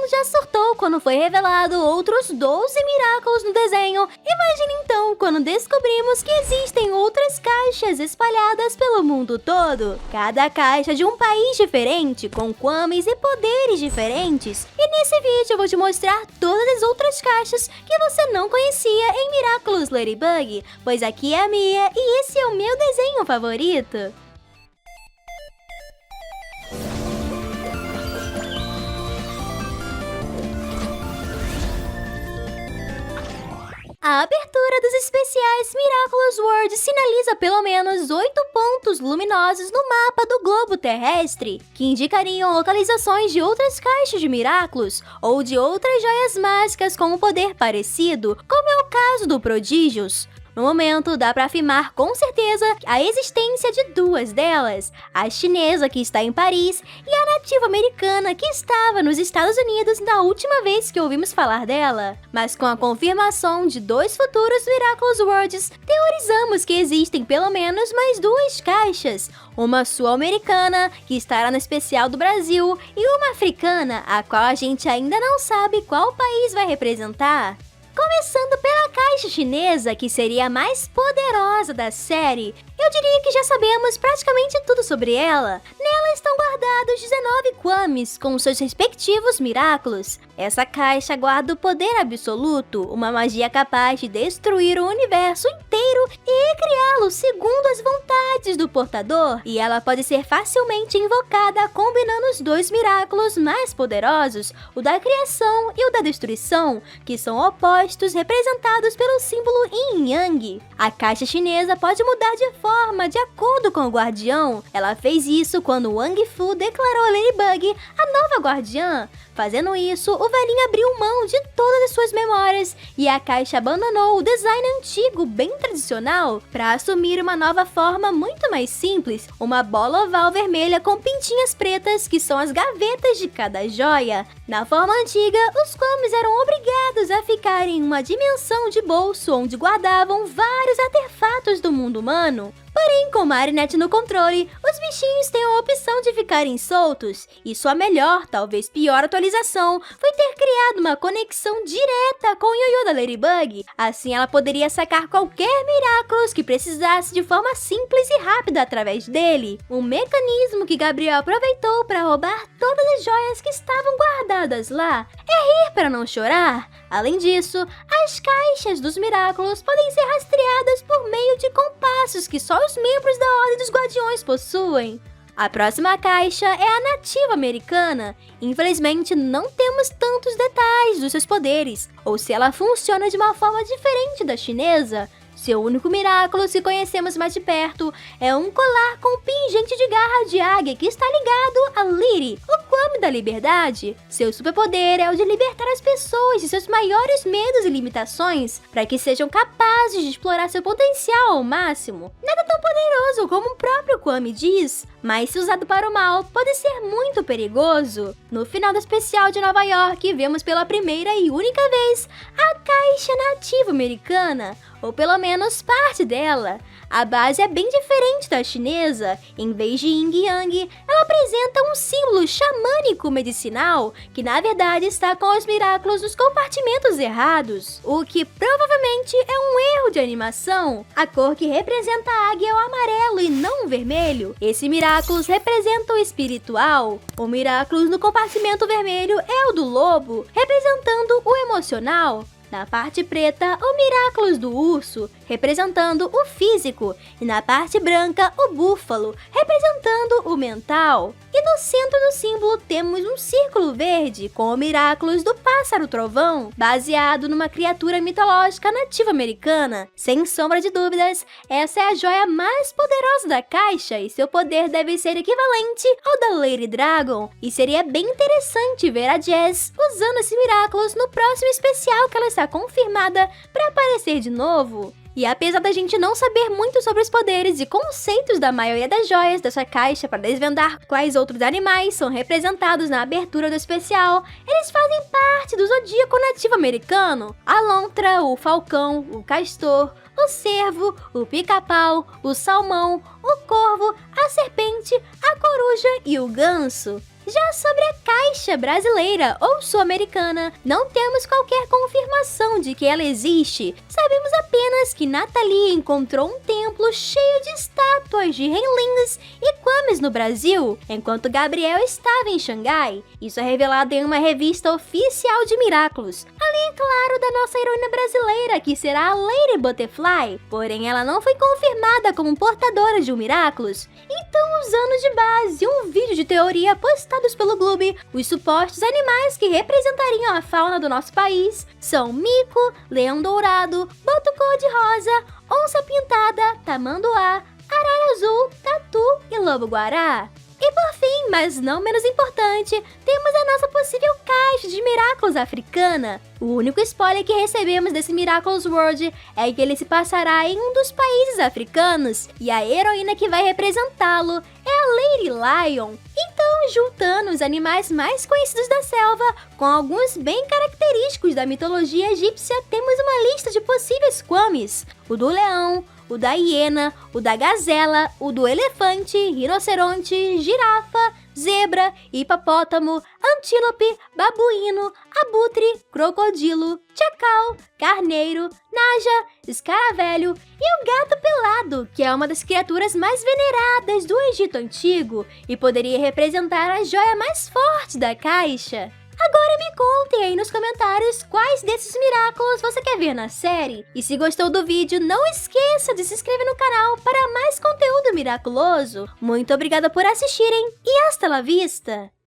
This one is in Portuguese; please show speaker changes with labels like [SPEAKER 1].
[SPEAKER 1] mundo já surtou quando foi revelado outros 12 Miraculous no desenho. Imagine então quando descobrimos que existem outras caixas espalhadas pelo mundo todo. Cada caixa de um país diferente, com Kwamis e poderes diferentes. E nesse vídeo eu vou te mostrar todas as outras caixas que você não conhecia em Miraculous Ladybug, pois aqui é a Mia e esse é o meu desenho favorito. A abertura dos especiais Miraculous World sinaliza pelo menos 8 pontos luminosos no mapa do globo terrestre, que indicariam localizações de outras caixas de Miraculous ou de outras joias mágicas com um poder parecido, como é o caso do Prodígios. No momento, dá para afirmar com certeza a existência de duas delas, a chinesa que está em Paris e a nativa americana que estava nos Estados Unidos na última vez que ouvimos falar dela. Mas com a confirmação de dois futuros Miraculous Worlds, teorizamos que existem pelo menos mais duas caixas, uma sul-americana, que estará no especial do Brasil, e uma africana, a qual a gente ainda não sabe qual país vai representar. Começando pela caixa chinesa, que seria a mais poderosa da série, eu diria que já sabemos praticamente tudo sobre ela. Nela estão guardados 19 Kwamis com seus respectivos Miraculous. Essa caixa guarda o poder absoluto, uma magia capaz de destruir o universo inteiro e recriá-lo segundo as vontades do portador. E ela pode ser facilmente invocada combinando os dois Miraculous mais poderosos, o da criação e o da destruição, que são opostos representados pelo símbolo Yin Yang. A caixa chinesa pode mudar de forma de acordo com o guardião. Ela fez isso quando Wang Fu declarou a Ladybug a nova guardiã. Fazendo isso, o velhinho abriu mão de todas as suas memórias e a caixa abandonou o design antigo bem tradicional para assumir uma nova forma muito mais simples, uma bola oval vermelha com pintinhas pretas que são as gavetas de cada joia. Na forma antiga, os Kwamis eram obrigados a ficar em uma dimensão de bolso onde guardavam vários artefatos do mundo humano. Porém, com Marinette no controle, os bichinhos têm a opção de ficarem soltos, e sua melhor, talvez pior atualização foi ter criado uma conexão direta com o ioiô da Ladybug. Assim ela poderia sacar qualquer Miraculous que precisasse de forma simples e rápida através dele. Um mecanismo que Gabriel aproveitou para roubar todas as joias que estavam guardadas lá. É rir para não chorar. Além disso, as caixas dos Miraculous podem ser rastreadas por meio de compassos que só os membros da Ordem dos Guardiões possuem. A próxima caixa é a nativa americana. Infelizmente, não temos tantos detalhes dos seus poderes, ou se ela funciona de uma forma diferente da chinesa. Seu único Miraculous que conhecemos mais de perto é um colar com pingente de garra de águia que está ligado a Liri, o Kwami da liberdade. Seu superpoder é o de libertar as pessoas de seus maiores medos e limitações para que sejam capazes de explorar seu potencial ao máximo. Nada tão poderoso como o próprio Kwami diz, mas se usado para o mal, pode ser muito perigoso. No final do especial de Nova York, vemos pela primeira e única vez a caixa nativa americana, ou pelo menos parte dela. A base é bem diferente da chinesa. Em vez de Yin Yang, ela apresenta um símbolo xamânico medicinal, que na verdade está com os Miraculous nos compartimentos errados, o que provavelmente é um erro de animação. A cor que representa a águia é o amarelo e não o vermelho. Esse Miraculous representa o espiritual. O Miraculous no compartimento vermelho é o do lobo, representando o emocional. Na parte preta, o Miraculous do urso, representando o físico, e na parte branca, o búfalo, representando o mental. E no centro do símbolo temos um círculo verde com o Miraculous do pássaro trovão, baseado numa criatura mitológica nativa americana. Sem sombra de dúvidas, essa é a joia mais poderosa da caixa e seu poder deve ser equivalente ao da Lady Dragon. E seria bem interessante ver a Jazz usando esse Miraculous no próximo especial que ela está confirmada para aparecer de novo. E apesar da gente não saber muito sobre os poderes e conceitos da maioria das joias dessa caixa para desvendar quais outros animais são representados na abertura do especial, eles fazem parte do zodíaco nativo americano. A lontra, o falcão, o castor, o cervo, o pica-pau, o salmão, o corvo, a serpente, a coruja e o ganso. Já sobre a caixa brasileira ou sul-americana, não temos qualquer confirmação de que ela existe. Sabemos apenas que Nathalie encontrou um templo cheio de estátuas de Henlings e Kwames no Brasil, enquanto Gabriel estava em Xangai. Isso é revelado em uma revista oficial de Miraculous. Além, é claro, da nossa heroína brasileira, que será a Lady Butterfly, porém ela não foi confirmada como portadora de um Miraculous. Então, usando de base um vídeo de teoria postado pelo Gloob, os supostos animais que representariam a fauna do nosso país são mico, leão dourado, boto cor-de-rosa, onça pintada, tamanduá, arara azul, tatu e lobo-guará. E por fim, mas não menos importante, temos a nossa possível caixa de Miraculous africana. O único spoiler que recebemos desse Miraculous World é que ele se passará em um dos países africanos, e a heroína que vai representá-lo é a Lady Lion. Então, juntando os animais mais conhecidos da selva, com alguns bem característicos da mitologia egípcia, temos uma lista de possíveis Kwames: o do leão, o da hiena, o da gazela, o do elefante, rinoceronte, girafa, zebra, hipopótamo, antílope, babuíno, abutre, crocodilo, chacal, carneiro, naja, escaravelho e o gato pelado, que é uma das criaturas mais veneradas do Egito Antigo e poderia representar a joia mais forte da caixa. Agora me contem aí nos comentários quais desses Miraculous você quer ver na série. E se gostou do vídeo, não esqueça de se inscrever no canal para mais conteúdo miraculoso. Muito obrigada por assistirem e hasta la vista!